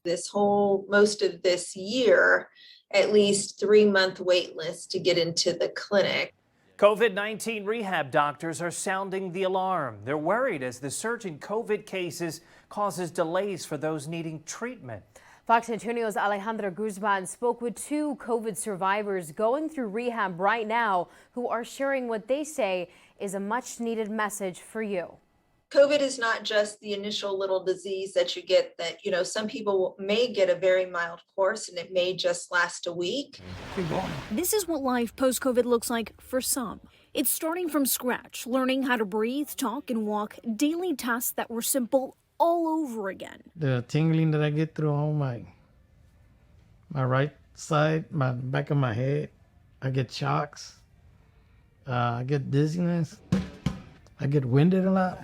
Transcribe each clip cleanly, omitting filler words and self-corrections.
Most of this year, at least 3-month wait list to get into the clinic. COVID-19 rehab doctors are sounding the alarm. They're worried as the surge in COVID cases causes delays for those needing treatment. Fox Antonio's Alejandra Guzman spoke with 2 COVID survivors going through rehab right now who are sharing what they say is a much needed message for you. COVID is not just the initial little disease that you get that, some people may get a very mild course and it may just last a week. This is what life post-COVID looks like for some. It's starting from scratch, learning how to breathe, talk, and walk, daily tasks that were simple all over again. The tingling that I get through on my right side, my back of my head, I get shocks, I get dizziness, I get winded a lot.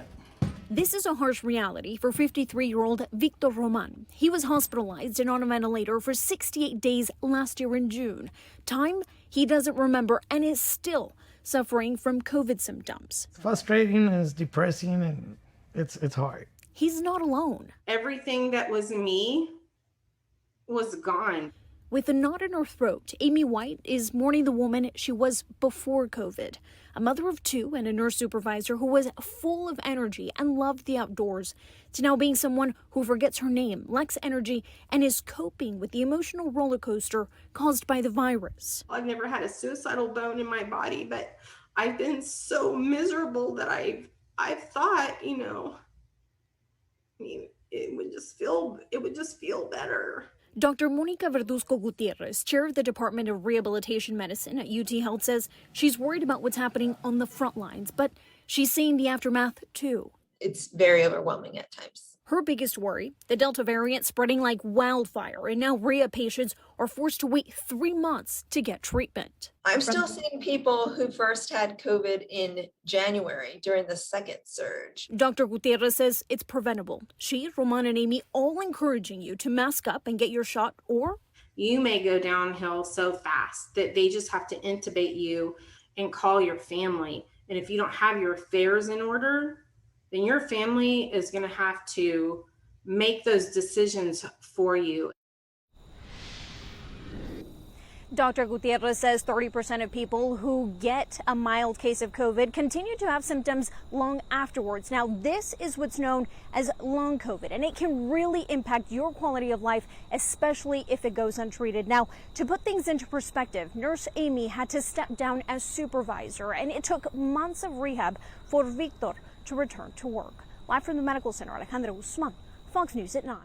This is a harsh reality for 53-year-old Victor Roman. He was hospitalized and on a ventilator for 68 days last year in June. Time he doesn't remember and is still suffering from COVID symptoms. It's frustrating, it's depressing, and it's hard. He's not alone. Everything that was me was gone. With a knot in her throat, Amy White is mourning the woman she was before COVID. A mother of 2 and a nurse supervisor who was full of energy and loved the outdoors, to now being someone who forgets her name, lacks energy, and is coping with the emotional roller coaster caused by the virus. I've never had a suicidal bone in my body, but I've been so miserable that I've thought, it would just feel better. Dr. Monica Verduzco Gutierrez, chair of the Department of Rehabilitation Medicine at UT Health, says she's worried about what's happening on the front lines, but she's seeing the aftermath too. It's very overwhelming at times. Her biggest worry, the Delta variant spreading like wildfire, and now rehab patients are forced to wait 3 months to get treatment. I'm still seeing people who first had COVID in January during the second surge. Dr. Gutierrez says it's preventable. She, Roman, and Amy all encouraging you to mask up and get your shot, or you may go downhill so fast that they just have to intubate you and call your family. And if you don't have your affairs in order, then your family is going to have to make those decisions for you. Dr. Gutierrez says 30% of people who get a mild case of COVID continue to have symptoms long afterwards. Now, this is what's known as long COVID, and it can really impact your quality of life, especially if it goes untreated. Now, to put things into perspective, Nurse Amy had to step down as supervisor, and it took months of rehab for Victor to return to work. Live from the medical center, Alejandra Guzman, Fox News at 9.